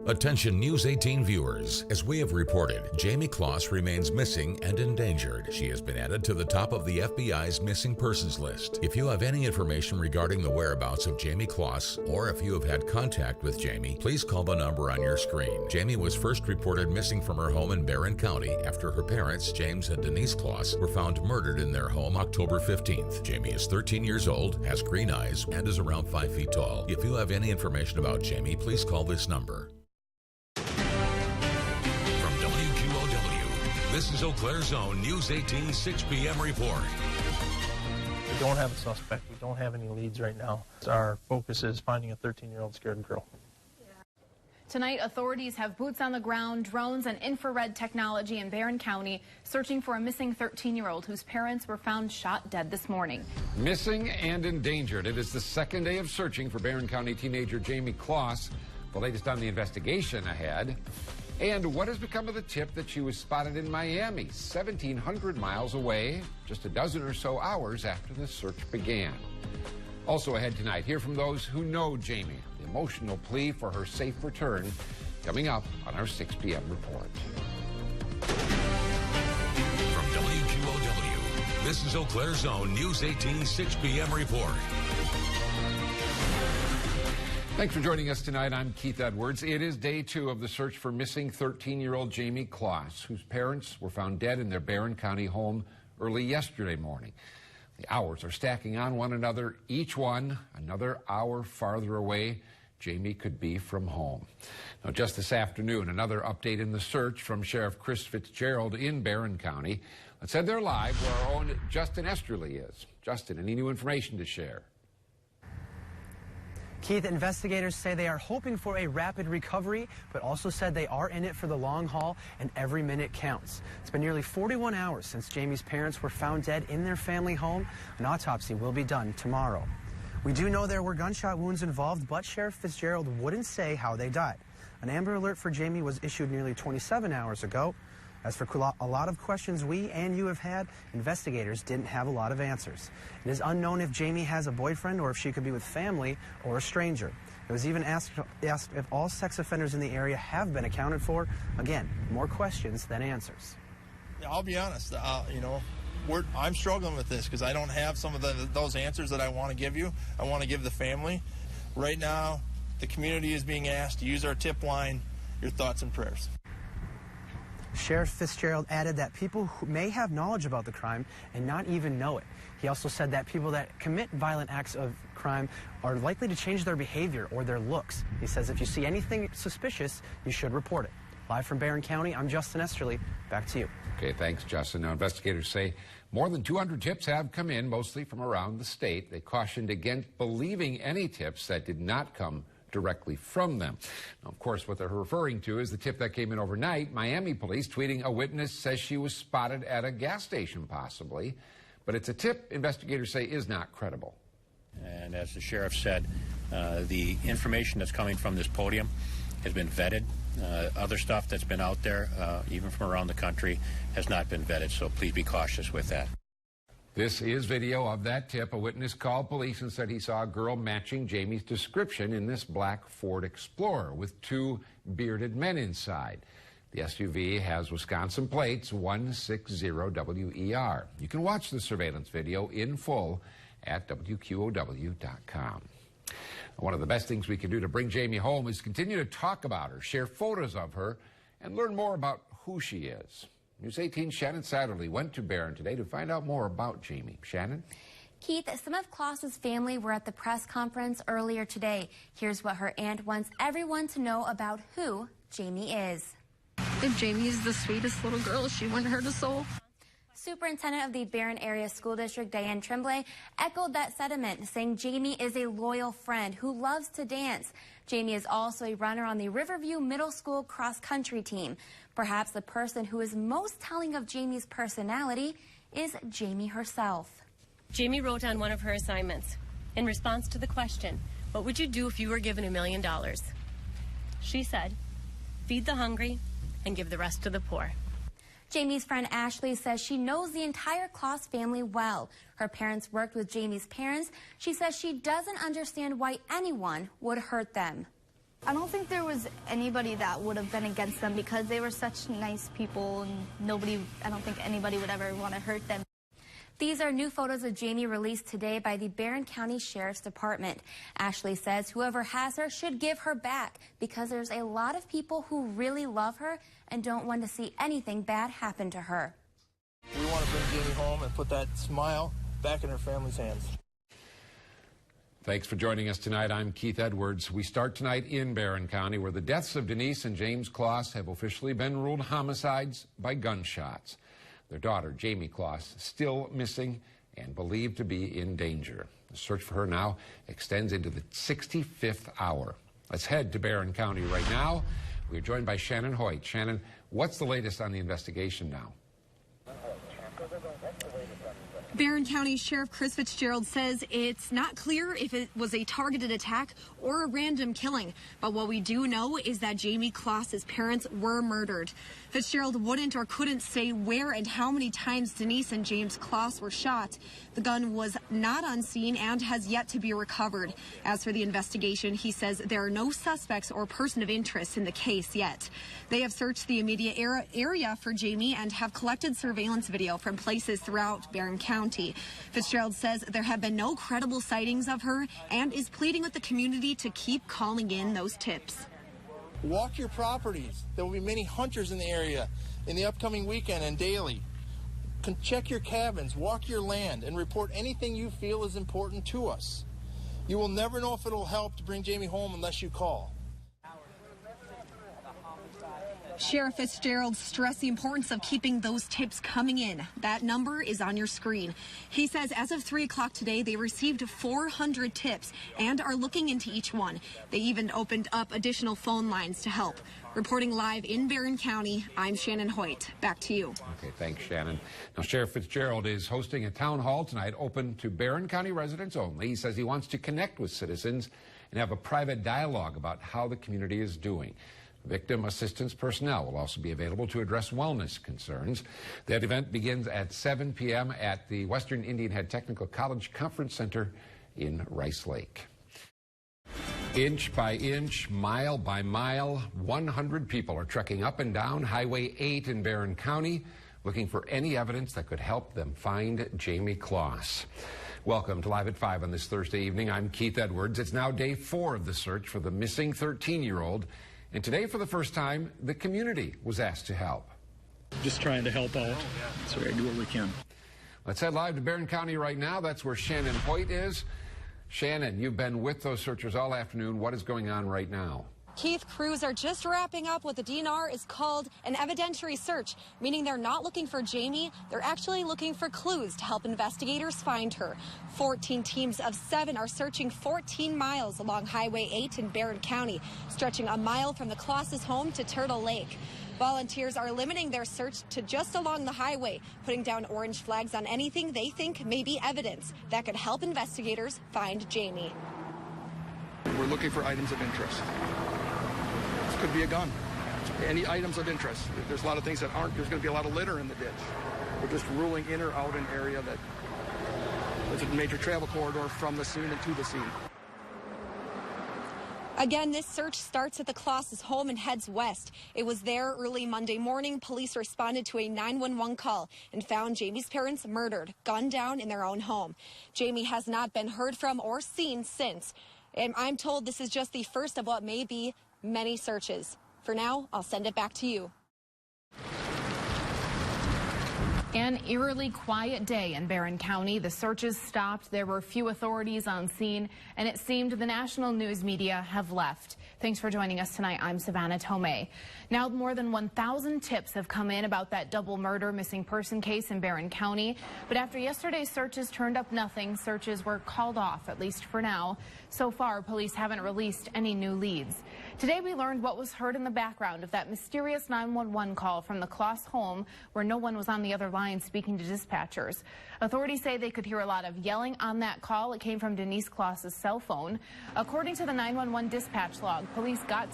Attention News 18 viewers. As we have reported, Jamie Kloss remains missing and endangered. She has been added to the top of the FBI's missing persons list. If you have any information regarding the whereabouts of Jamie Kloss, or if you have had contact with Jamie, please call the number on your screen. Jamie was first reported missing from her home in Barron County after her parents, James and Denise Kloss, were found murdered in their home October 15th. Jamie is 13 years old, has green eyes, and is around 5 feet tall. If you have any information about Jamie, please call this number. This is Eau Claire's own News 18 6 p.m. report. We don't have a suspect. We don't have any leads right now. Our focus is finding a 13-year-old scared girl. Tonight, authorities have boots on the ground, drones, and infrared technology in Barron County searching for a missing 13-year-old whose parents were found shot dead this morning. Missing and endangered. It is the second day of searching for Barron County teenager Jamie Kloss. The latest on the investigation ahead. And what has become of the tip that she was spotted in Miami, 1,700 miles away, just a dozen or so hours after the search began? Also ahead tonight, hear from those who know Jamie, the emotional plea for her safe return, coming up on our 6 p.m. report. From WQOW, this is Eau Claire's own News 18 6 p.m. report. Thanks for joining us tonight. I'm Keith Edwards. It is day 2 of the search for missing 13-year-old Jamie Kloss, whose parents were found dead in their Barron County home early yesterday morning. The hours are stacking on one another, each one another hour farther away Jamie could be from home. Now, just this afternoon, another update in the search from Sheriff Chris Fitzgerald in Barron County. Let's head there live where our own Justin Esterly is. Justin, any new information to share? Keith, investigators say they are hoping for a rapid recovery, but also said they are in it for the long haul and every minute counts. It's been nearly 41 hours since Jamie's parents were found dead in their family home. An autopsy will be done tomorrow. We do know there were gunshot wounds involved, but Sheriff Fitzgerald wouldn't say how they died. An Amber Alert for Jamie was issued nearly 27 hours ago. As for a lot of questions we and you have had, investigators didn't have a lot of answers. It is unknown if Jamie has a boyfriend or if she could be with family or a stranger. It was even asked if all sex offenders in the area have been accounted for. Again, more questions than answers. I'll be honest, I'm struggling with this because I don't have some of those answers that I want to give you. I want to give the family. Right now, the community is being asked to use our tip line, your thoughts and prayers. Sheriff Fitzgerald added that people who may have knowledge about the crime and not even know it. He also said that people that commit violent acts of crime are likely to change their behavior or their looks. He says if you see anything suspicious, you should report it. Live from Barron County, I'm Justin Esterly. Back to you. Okay, thanks, Justin. Now, investigators say more than 200 tips have come in, mostly from around the state. They cautioned against believing any tips that did not come directly from them. Now, of course, what they're referring to is the tip that came in overnight. Miami police tweeting a witness says she was spotted at a gas station, possibly. But it's a tip investigators say is not credible. And as the sheriff said, the information that's coming from this podium has been vetted. Other stuff that's been out there, even from around the country, has not been vetted. So please be cautious with that. This is video of that tip. A witness called police and said he saw a girl matching Jamie's description in this black Ford Explorer with 2 bearded men inside. The SUV has Wisconsin plates 160WER. You can watch the surveillance video in full at WQOW.com. One of the best things we can do to bring Jamie home is continue to talk about her, share photos of her, and learn more about who she is. News 18's Shannon Satterley went to Barron today to find out more about Jamie. Shannon? Keith, some of Kloss's family were at the press conference earlier today. Here's what her aunt wants everyone to know about who Jamie is. If Jamie is the sweetest little girl, she wouldn't hurt a soul. Superintendent of the Barron Area School District, Diane Tremblay, echoed that sentiment, saying Jamie is a loyal friend who loves to dance. Jamie is also a runner on the Riverview Middle School cross-country team. Perhaps the person who is most telling of Jamie's personality is Jamie herself. Jamie wrote on one of her assignments, in response to the question, what would you do if you were given $1 million? She said, feed the hungry and give the rest to the poor. Jamie's friend Ashley says she knows the entire Kloss family well. Her parents worked with Jamie's parents. She says she doesn't understand why anyone would hurt them. I don't think there was anybody that would have been against them because they were such nice people, and I don't think anybody would ever want to hurt them. These are new photos of Jamie released today by the Barron County Sheriff's Department. Ashley says whoever has her should give her back because there's a lot of people who really love her and don't want to see anything bad happen to her. We want to bring Jamie home and put that smile back in her family's hands. Thanks for joining us tonight. I'm Keith Edwards. We start tonight in Barron County, where the deaths of Denise and James Kloss have officially been ruled homicides by gunshots. Their daughter, Jamie Kloss, still missing and believed to be in danger. The search for her now extends into the 65th hour. Let's head to Barron County right now. We're joined by Shannon Hoyt. Shannon, what's the latest on the investigation now? Barron County Sheriff Chris Fitzgerald says it's not clear if it was a targeted attack or a random killing, but what we do know is that Jamie Kloss's parents were murdered. Fitzgerald wouldn't or couldn't say where and how many times Denise and James Kloss were shot. The gun was not on scene and has yet to be recovered. As for the investigation, he says there are no suspects or person of interest in the case yet. They have searched the immediate area for Jamie and have collected surveillance video from places throughout Barron County. Fitzgerald says there have been no credible sightings of her and is pleading with the community to keep calling in those tips. Walk your properties. There will be many hunters in the area in the upcoming weekend and daily. Check your cabins, walk your land, and report anything you feel is important to us. You will never know if it will help to bring Jamie home unless you call. Sheriff Fitzgerald stressed the importance of keeping those tips coming in. That number is on your screen. He says as of 3 o'clock today, they received 400 tips and are looking into each one. They even opened up additional phone lines to help. Reporting live in Barron County, I'm Shannon Hoyt. Back to you. Okay, thanks, Shannon. Now, Sheriff Fitzgerald is hosting a town hall tonight open to Barron County residents only. He says he wants to connect with citizens and have a private dialogue about how the community is doing. Victim assistance personnel will also be available to address wellness concerns. That event begins at 7 p.m. at the Western Indian Head Technical College Conference Center in Rice Lake. Inch by inch, mile by mile, 100 people are trekking up and down Highway 8 in Barron County looking for any evidence that could help them find Jamie Kloss. Welcome to Live at 5 on this Thursday evening. I'm Keith Edwards. It's now day 4 of the search for the missing 13-year-old. And today, for the first time, the community was asked to help. Just trying to help out, so we do what we can. Let's head live to Barron County right now. That's where Shannon Hoyt is. Shannon, you've been with those searchers all afternoon. What is going on right now? Keith, crews are just wrapping up what the DNR is called an evidentiary search, meaning they're not looking for Jamie, they're actually looking for clues to help investigators find her. 14 teams of 7 are searching 14 miles along Highway 8 in Barron County, stretching a mile from the Kloss's home to Turtle Lake. Volunteers are limiting their search to just along the highway, putting down orange flags on anything they think may be evidence that could help investigators find Jamie. We're looking for items of interest. This could be a gun. Any items of interest. There's a lot of things that aren't. There's going to be a lot of litter in the ditch. We're just ruling in or out an area that is a major travel corridor from the scene and to the scene. Again, this search starts at the Kloss's home and heads west. It was there early Monday morning. Police responded to a 911 call and found Jamie's parents murdered, gunned down in their own home. Jamie has not been heard from or seen since. And I'm told this is just the first of what may be many searches. For now, I'll send it back to you. An eerily quiet day in Barron County. The searches stopped. There were few authorities on scene, and it seemed the national news media have left. Thanks for joining us tonight. I'm Savannah Tomei. Now, more than 1,000 tips have come in about that double murder missing person case in Barron County. But after yesterday's searches turned up nothing, searches were called off, at least for now. So far, police haven't released any new leads. Today, we learned what was heard in the background of that mysterious 911 call from the Kloss home where no one was on the other line speaking to dispatchers. Authorities say they could hear a lot of yelling on that call. It came from Denise Kloss's cell phone. According to the 911 dispatch log, police got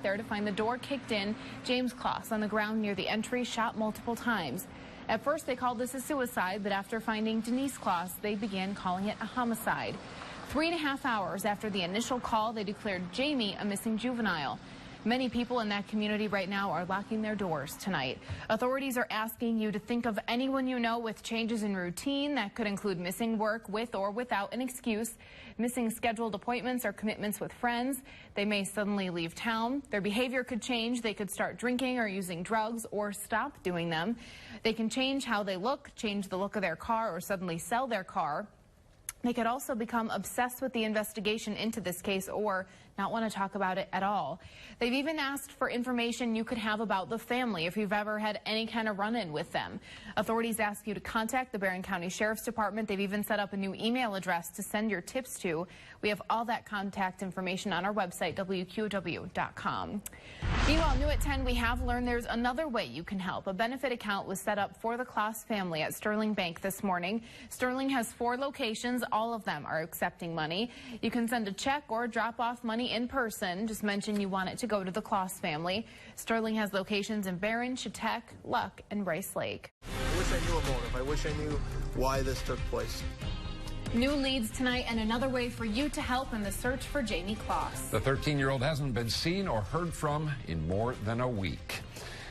there to find the door kicked in, James Kloss on the ground near the entry, shot multiple times. At first, they called this a suicide, but after finding Denise Kloss, they began calling it a homicide. 3.5 hours after the initial call, they declared Jamie a missing juvenile. Many people in that community right now are locking their doors tonight. Authorities are asking you to think of anyone you know with changes in routine. That could include missing work with or without an excuse, missing scheduled appointments or commitments with friends. They may suddenly leave town. Their behavior could change. They could start drinking or using drugs or stop doing them. They can change how they look, change the look of their car, or suddenly sell their car. They could also become obsessed with the investigation into this case or not want to talk about it at all. They've even asked for information you could have about the family if you've ever had any kind of run-in with them. Authorities ask you to contact the Barron County Sheriff's Department. They've even set up a new email address to send your tips to. We have all that contact information on our website, WQOW.com. Meanwhile, new at 10, we have learned there's another way you can help. A benefit account was set up for the Kloss family at Sterling Bank this morning. Sterling has 4 locations. All of them are accepting money. You can send a check or drop off money in person. Just mention you want it to go to the Kloss family. Sterling has locations in Barron, Chautauqua, Luck, and Rice Lake. I wish I knew a motive. I wish I knew why this took place. New leads tonight and another way for you to help in the search for Jamie Kloss. The 13-year-old hasn't been seen or heard from in more than a week.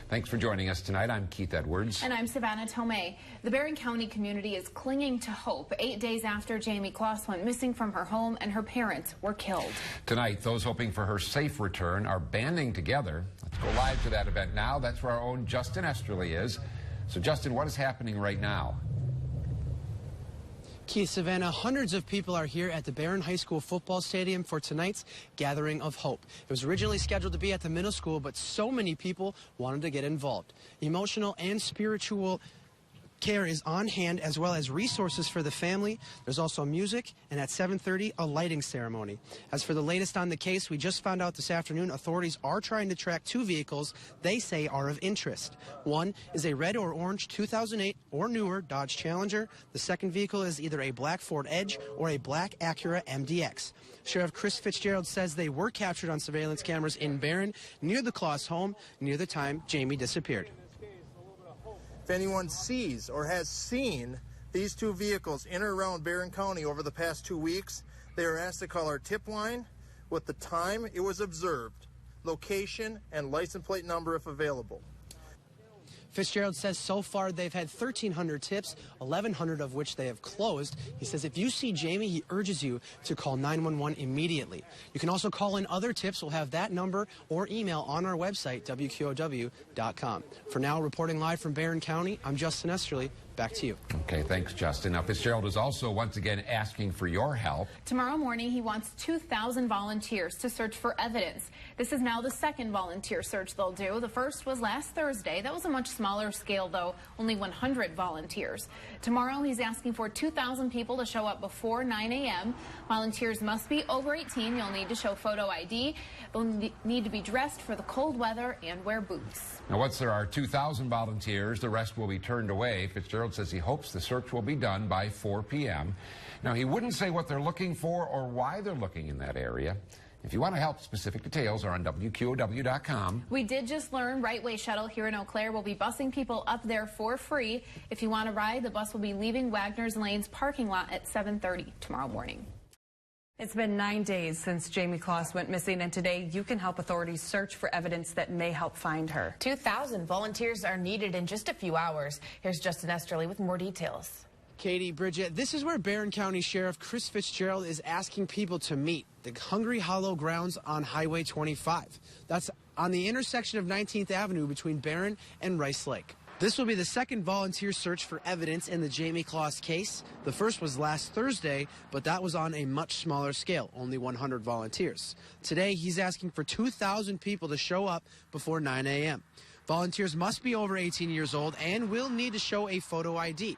Thanks for joining us tonight. I'm Keith Edwards. And I'm Savannah Tomei. The Barron County community is clinging to hope 8 days after Jamie Kloss went missing from her home and her parents were killed. Tonight, those hoping for her safe return are banding together. Let's go live to that event now. That's where our own Justin Esterly is. So, Justin, what is happening right now? Keith, Savannah, hundreds of people are here at the Barron High School football stadium for tonight's Gathering of Hope. It was originally scheduled to be at the middle school, but so many people wanted to get involved. Emotional and spiritual care is on hand, as well as resources for the family. There's also music, and at 7:30, a lighting ceremony. As for the latest on the case, we just found out this afternoon authorities are trying to track 2 vehicles they say are of interest. One is a red or orange 2008 or newer Dodge Challenger. The second vehicle is either a black Ford Edge or a black Acura MDX. Sheriff Chris Fitzgerald says they were captured on surveillance cameras in Barron near the Kloss home near the time Jamie disappeared. If anyone sees or has seen these 2 vehicles in or around Barron County over the past 2 weeks, they are asked to call our tip line with the time it was observed, location, and license plate number if available. Fitzgerald says so far they've had 1,300 tips, 1,100 of which they have closed. He says if you see Jamie, he urges you to call 911 immediately. You can also call in other tips. We'll have that number or email on our website, WQOW.com. For now, reporting live from Barron County, I'm Justin Esterly. Back to you. Okay, thanks, Justin. Now, Fitzgerald is also once again asking for your help. Tomorrow morning, he wants 2,000 volunteers to search for evidence. This is now the second volunteer search they'll do. The first was last Thursday. That was a much smaller scale, though, only 100 volunteers. Tomorrow, he's asking for 2,000 people to show up before 9 a.m. Volunteers must be over 18. You'll need to show photo ID. They'll need to be dressed for the cold weather and wear boots. Now, once there are 2,000 volunteers, the rest will be turned away. Fitzgerald says he hopes the search will be done by 4 p.m. Now, he wouldn't say what they're looking for or why they're looking in that area. If you want to help, specific details are on WQOW.com. We did just learn Right Way Shuttle here in Eau Claire will be busing people up there for free. If you want to ride, the bus will be leaving Wagner's Lane's parking lot at 7:30 tomorrow morning. It's been 9 days since Jamie Kloss went missing, and today you can help authorities search for evidence that may help find her. 2,000 volunteers are needed in just a few hours. Here's Justin Esterly with more details. Katie, Bridget, this is where Barron County Sheriff Chris Fitzgerald is asking people to meet, the Hungry Hollow grounds on Highway 25. That's on the intersection of 19th Avenue between Barron and Rice Lake. This will be the second volunteer search for evidence in the Jamie Kloss case. The first was last Thursday, but that was on a much smaller scale, only 100 volunteers. Today, he's asking for 2,000 people to show up before 9 a.m. Volunteers must be over 18 years old and will need to show a photo ID.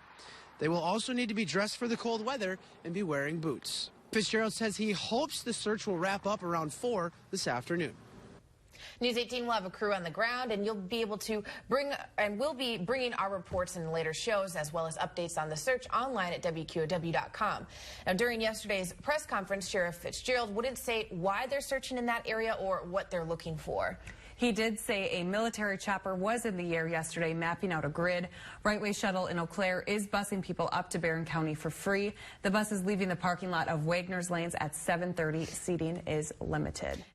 They will also need to be dressed for the cold weather and be wearing boots. Fitzgerald says he hopes the search will wrap up around 4 this afternoon. News 18 will have a crew on the ground, and you'll be able to we'll be bringing our reports in later shows, as well as updates on the search online at WQOW.com. Now, during yesterday's press conference, Sheriff Fitzgerald wouldn't say why they're searching in that area or what they're looking for. He did say a military chopper was in the air yesterday mapping out a grid. Rightway Shuttle in Eau Claire is busing people up to Barron County for free. The bus is leaving the parking lot of Wagner's Lanes at 7:30. Seating is limited.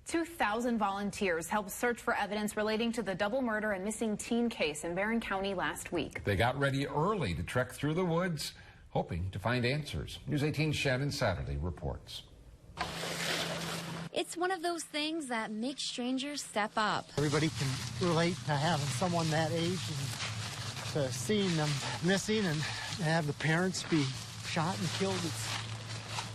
2,000 volunteers helped search for evidence relating to the double murder and missing teen case in Barron County last week. They got ready early to trek through the woods, hoping to find answers. News 18's Shannon Saturday reports. It's one of those things that makes strangers step up. Everybody can relate to having someone that age and to seeing them missing and have the parents be shot and killed.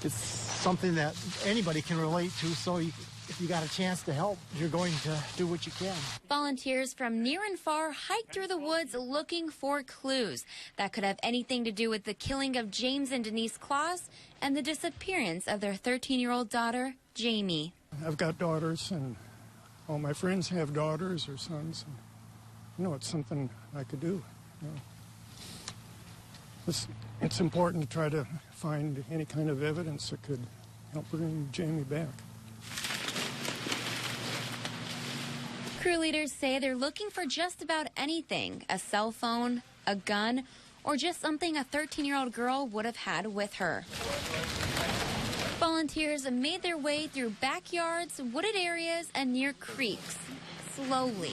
It's something that anybody can relate to, so if you got a chance to help, you're going to do what you can. Volunteers from near and far hike through the woods looking for clues that could have anything to do with the killing of James and Denise Kloss and the disappearance of their 13-year-old daughter, Jamie. I've got daughters, and all my friends have daughters or sons. And, it's something I could do. It's important to try to find any kind of evidence that could help bring Jamie back. Crew leaders say they're looking for just about anything: a cell phone, a gun, or just something a 13-year-old girl would have had with her. Volunteers made their way through backyards, wooded areas, and near creeks, slowly.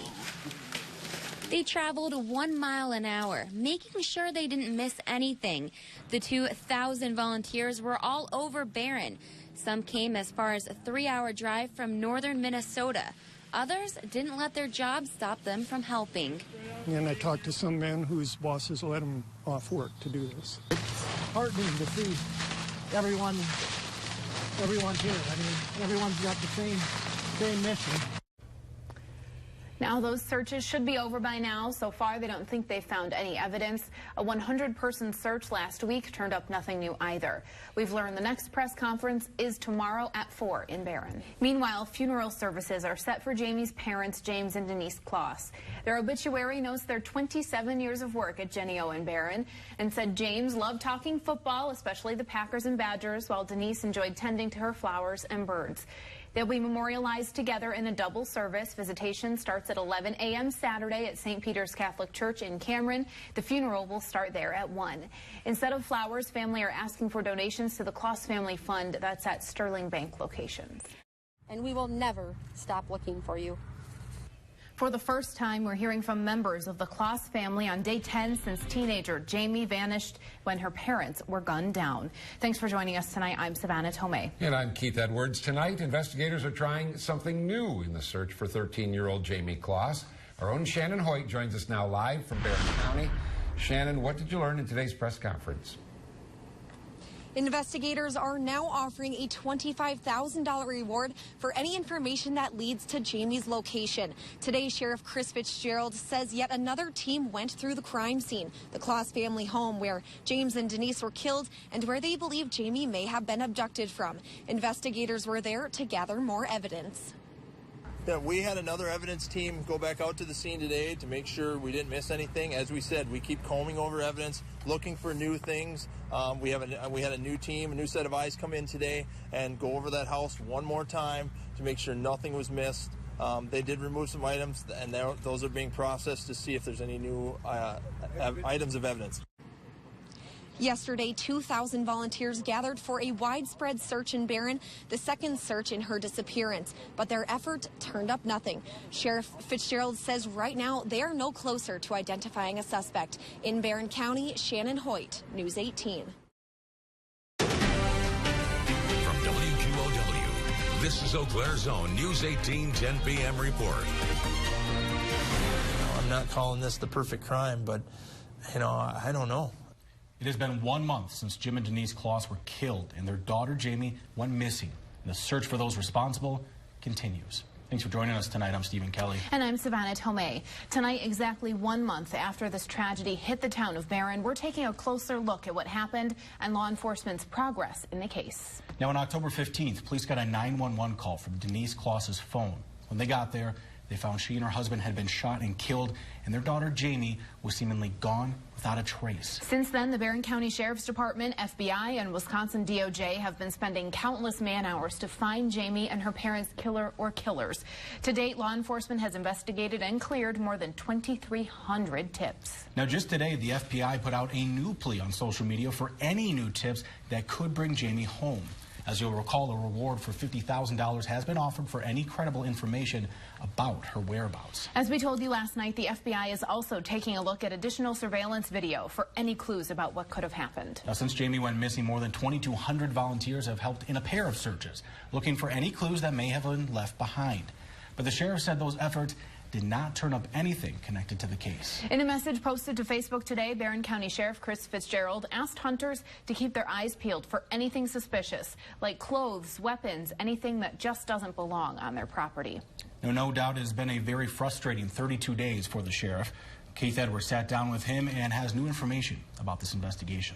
They traveled 1 mile an hour, making sure they didn't miss anything. The 2,000 volunteers were all over Barron. Some came as far as a 3-hour drive from northern Minnesota. Others didn't let their jobs stop them from helping. And I talked to some men whose bosses let them off work to do this. It's heartening to see everyone's here. I mean, everyone's got the same mission. Now, those searches should be over by now. So far, they don't think they've found any evidence. A 100-person search last week turned up nothing new either. We've learned the next press conference is tomorrow at 4 in Barron. Meanwhile, funeral services are set for Jamie's parents, James and Denise Kloss. Their obituary notes their 27 years of work at Jenny O in Barron and said James loved talking football, especially the Packers and Badgers, while Denise enjoyed tending to her flowers and birds. They'll be memorialized together in a double service. Visitation starts at 11 a.m. Saturday at St. Peter's Catholic Church in Cameron. The funeral will start there at 1. Instead of flowers, family are asking for donations to the Kloss Family Fund that's at Sterling Bank locations. And we will never stop looking for you. For the first time, we're hearing from members of the Kloss family on day 10 since teenager Jamie vanished when her parents were gunned down. Thanks for joining us tonight. I'm Savannah Tomei. And I'm Keith Edwards. Tonight, investigators are trying something new in the search for 13-year-old Jamie Kloss. Our own Shannon Hoyt joins us now live from Barron County. Shannon, what did you learn in today's press conference? Investigators are now offering a $25,000 reward for any information that leads to Jamie's location. Today, Sheriff Chris Fitzgerald says yet another team went through the crime scene, the Kloss family home where James and Denise were killed and where they believe Jamie may have been abducted from. Investigators were there to gather more evidence. Yeah, we had another evidence team go back out to the scene today to make sure we didn't miss anything. As we said, we keep combing over evidence, looking for new things. We had a new team, a new set of eyes come in today and go over that house one more time to make sure nothing was missed. They did remove some items, and those are being processed to see if there's any new items of evidence. Yesterday, 2,000 volunteers gathered for a widespread search in Barron, the second search in her disappearance. But their effort turned up nothing. Sheriff Fitzgerald says right now they are no closer to identifying a suspect. In Barron County, Shannon Hoyt, News 18. From WQOW, this is Eau Claire's own News 18 10 p.m. report. I'm not calling this the perfect crime, but, I don't know. It has been 1 month since Jim and Denise Kloss were killed and their daughter Jamie went missing. And the search for those responsible continues. Thanks for joining us tonight. I'm Stephen Kelly. And I'm Savannah Tomei. Tonight, exactly 1 month after this tragedy hit the town of Barron, we're taking a closer look at what happened and law enforcement's progress in the case. Now, on October 15th, police got a 911 call from Denise Kloss's phone. When they got there, They found she and her husband had been shot and killed, and their daughter Jamie was seemingly gone without a trace. Since then, the Barron County Sheriff's Department, FBI, and Wisconsin DOJ have been spending countless man-hours to find Jamie and her parents' killer or killers. To date, law enforcement has investigated and cleared more than 2,300 tips. Now, just today, the FBI put out a new plea on social media for any new tips that could bring Jamie home. As you'll recall, a reward for $50,000 has been offered for any credible information about her whereabouts. As we told you last night, the FBI is also taking a look at additional surveillance video for any clues about what could have happened. Now, since Jamie went missing, more than 2,200 volunteers have helped in a pair of searches, looking for any clues that may have been left behind. But the sheriff said those efforts did not turn up anything connected to the case. In a message posted to Facebook today, Barron County Sheriff Chris Fitzgerald asked hunters to keep their eyes peeled for anything suspicious, like clothes, weapons, anything that just doesn't belong on their property. Now, no doubt it has been a very frustrating 32 days for the sheriff. Keith Edwards sat down with him and has new information about this investigation.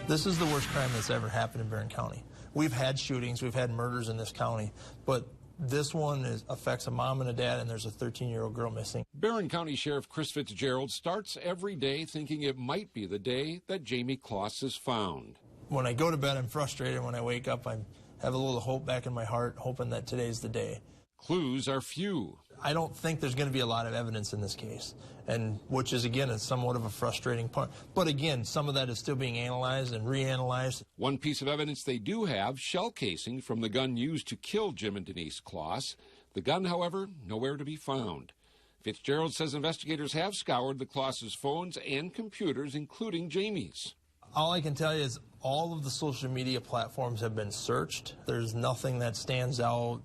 This is the worst crime that's ever happened in Barron County. We've had shootings, we've had murders in this county, but this one affects a mom and a dad, and there's a 13-year-old girl missing. Barron County Sheriff Chris Fitzgerald starts every day thinking it might be the day that Jamie Kloss is found. When I go to bed, I'm frustrated. When I wake up, I have a little hope back in my heart, hoping that today's the day. Clues are few. I don't think there's going to be a lot of evidence in this case, and which is, again, is somewhat of a frustrating part. But again, some of that is still being analyzed and reanalyzed. One piece of evidence they do have, shell casing from the gun used to kill Jim and Denise Kloss. The gun, however, nowhere to be found. Fitzgerald says investigators have scoured the Kloss's phones and computers, including Jamie's. All I can tell you is all of the social media platforms have been searched. There's nothing that stands out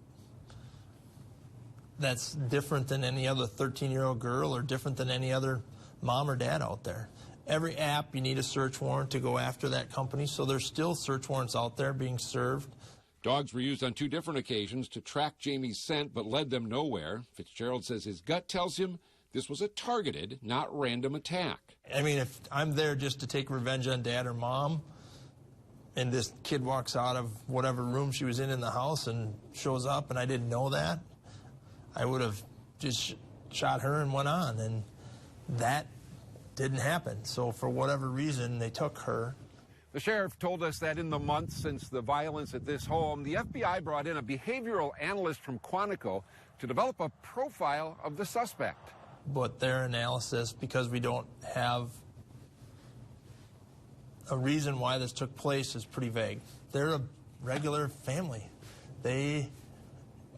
that's different than any other 13-year-old girl or different than any other mom or dad out there. Every app, you need a search warrant to go after that company, so there's still search warrants out there being served. Dogs were used on 2 different occasions to track Jamie's scent, but led them nowhere. Fitzgerald says his gut tells him this was a targeted, not random attack. I mean, if I'm there just to take revenge on dad or mom, and this kid walks out of whatever room she was in the house and shows up, and I didn't know that, I would have just shot her and went on, and that didn't happen. So for whatever reason, they took her. The sheriff told us that in the months since the violence at this home, the FBI brought in a behavioral analyst from Quantico to develop a profile of the suspect. But their analysis, because we don't have a reason why this took place, is pretty vague. They're a regular family. They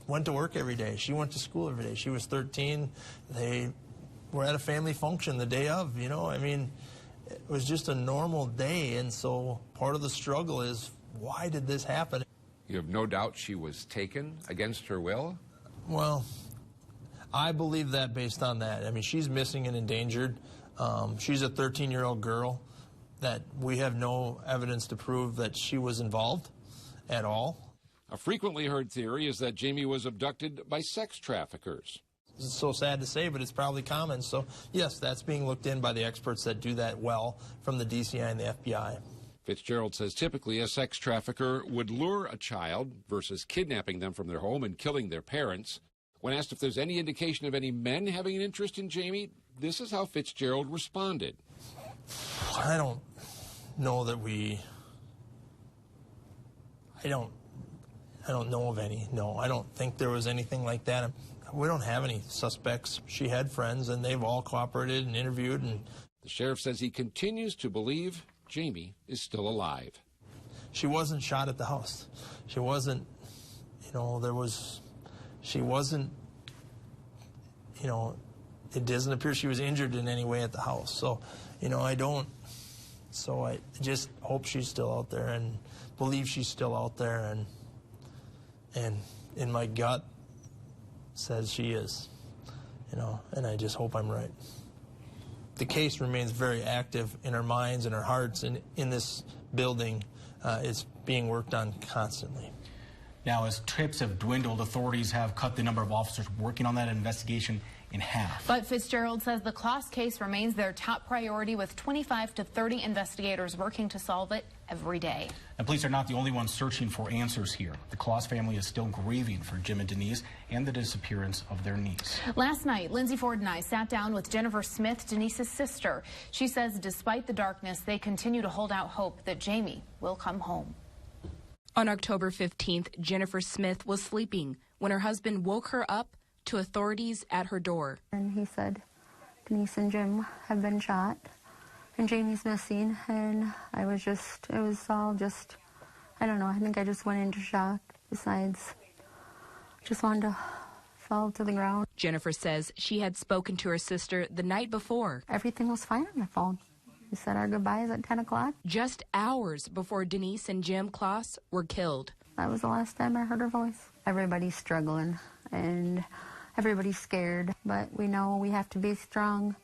went to work every day. She went to school every day. She was 13. They were at a family function the day of, you know. I mean, it was just a normal day, and so part of the struggle is, why did this happen? You have no doubt she was taken against her will? Well, I believe that based on that. I mean, she's missing and endangered. She's a 13-year-old girl that we have no evidence to prove that she was involved at all. A frequently heard theory is that Jamie was abducted by sex traffickers. It's so sad to say, but it's probably common. So, yes, that's being looked in by the experts that do that well from the DCI and the FBI. Fitzgerald says typically a sex trafficker would lure a child versus kidnapping them from their home and killing their parents. When asked if there's any indication of any men having an interest in Jamie, this is how Fitzgerald responded. I don't know that I don't know of any. No, I don't think there was anything like that. We don't have any suspects. She had friends, and they've all cooperated and interviewed. And the sheriff says he continues to believe Jamie is still alive. She wasn't shot at the house. She wasn't, you know, she wasn't, you know, it doesn't appear she was injured in any way at the house. So, you know, I just hope she's still out there and believe she's still out there, and in my gut says she is, you know, and I just hope I'm right. The case remains very active in our minds and our hearts, and in this building, it's being worked on constantly. Now, as tips have dwindled, authorities have cut the number of officers working on that investigation in half. But Fitzgerald says the Kloss case remains their top priority, with 25 to 30 investigators working to solve it every day. And police are not the only ones searching for answers here. The Claus family is still grieving for Jim and Denise and the disappearance of their niece. Last night, Lindsay Ford and I sat down with Jennifer Smith, Denise's sister. She says despite the darkness, they continue to hold out hope that Jamie will come home. On October 15th, Jennifer Smith was sleeping when her husband woke her up to authorities at her door. And he said, Denise and Jim have been shot and Jamie's missing. And it was all just, I don't know, I think I just went into shock. Besides, just wanted to fall to the ground. Jennifer says she had spoken to her sister the night before. Everything was fine on the phone. We said our goodbyes at 10 o'clock. Just hours before Denise and Jim Claus were killed. That was the last time I heard her voice. Everybody's struggling and everybody's scared, but we know we have to be strong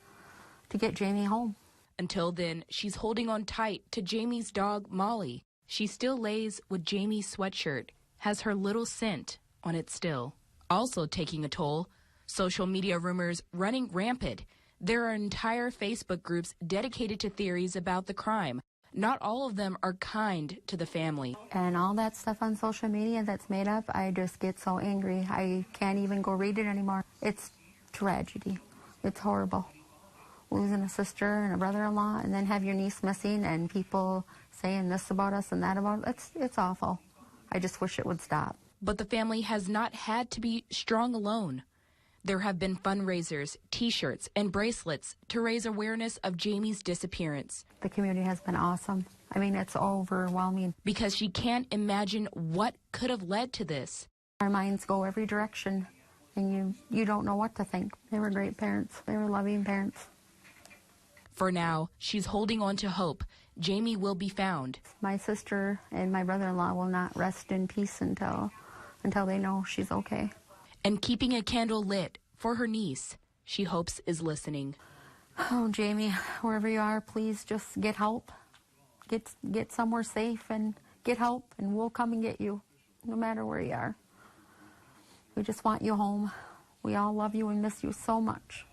to get Jamie home. Until then, she's holding on tight to Jamie's dog, Molly. She still lays with Jamie's sweatshirt, has her little scent on it still. Also taking a toll, social media rumors running rampant. There are entire Facebook groups dedicated to theories about the crime. Not all of them are kind to the family. And all that stuff on social media that's made up, I just get so angry. I can't even go read it anymore. It's tragedy. It's horrible. Losing a sister and a brother-in-law and then have your niece missing and people saying this about us and that about us. It's awful. I just wish it would stop. But the family has not had to be strong alone. There have been fundraisers, T-shirts, and bracelets to raise awareness of Jamie's disappearance. The community has been awesome. I mean, it's overwhelming. Because she can't imagine what could have led to this. Our minds go every direction, and you don't know what to think. They were great parents. They were loving parents. For now, she's holding on to hope Jamie will be found. My sister and my brother-in-law will not rest in peace until they know she's okay. And keeping a candle lit for her niece, she hopes is listening. Oh, Jamie, wherever you are, please just get help. Get somewhere safe and get help, and we'll come and get you, no matter where you are. We just want you home. We all love you and miss you so much.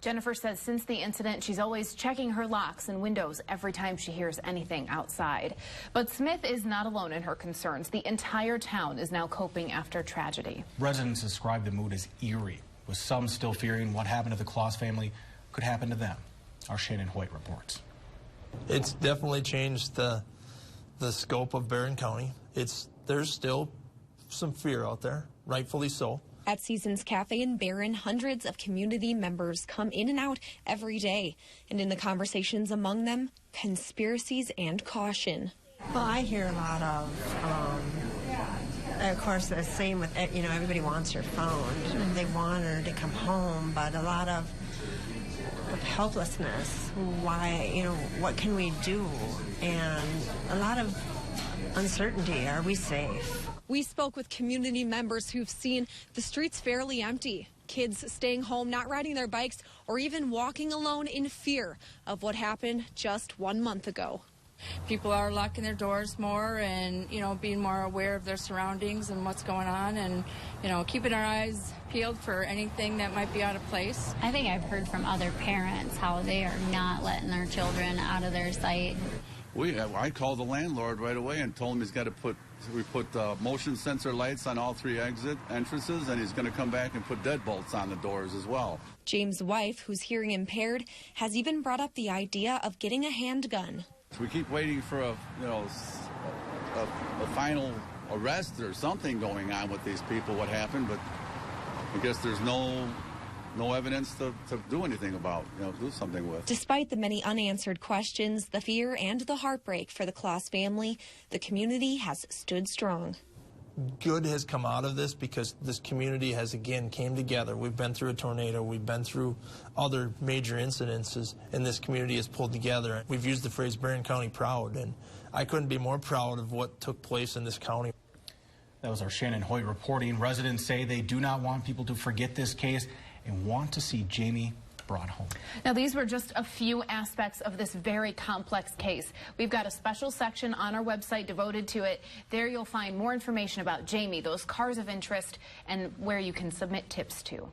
Jennifer says since the incident, she's always checking her locks and windows every time she hears anything outside. But Smith is not alone in her concerns. The entire town is now coping after tragedy. Residents describe the mood as eerie, with some still fearing what happened to the Claus family could happen to them. Our Shannon Hoyt reports. It's definitely changed the scope of Barron County. There's still some fear out there, rightfully so. At Seasons Cafe in Barron, hundreds of community members come in and out every day. And in the conversations among them, conspiracies and caution. Well, I hear a lot of course, the same with, everybody wants her found. They want her to come home, but a lot of helplessness. Why, what can we do? And a lot of uncertainty. Are we safe? We spoke with community members who've seen the streets fairly empty. Kids staying home, not riding their bikes, or even walking alone in fear of what happened just 1 month ago. People are locking their doors more and, being more aware of their surroundings and what's going on and, keeping our eyes peeled for anything that might be out of place. I think I've heard from other parents how they are not letting their children out of their sight. I called the landlord right away and told him he's got to put motion sensor lights on all 3 entrances, and he's going to come back and put deadbolts on the doors as well. James' wife, who's hearing impaired, has even brought up the idea of getting a handgun. We keep waiting for a final arrest or something going on with these people, what happened, but I guess there's no evidence to do anything about, do something with. Despite the many unanswered questions, the fear and the heartbreak for the Claus family, the community has stood strong. Good has come out of this because this community has again came together. We've been through a tornado, we've been through other major incidences, and this community has pulled together. We've used the phrase Barron County proud, and I couldn't be more proud of what took place in this county. That was our Shannon Hoyt reporting. Residents say they do not want people to forget this case and want to see Jamie brought home. Now, these were just a few aspects of this very complex case. We've got a special section on our website devoted to it. There you'll find more information about Jamie, those cars of interest, and where you can submit tips to.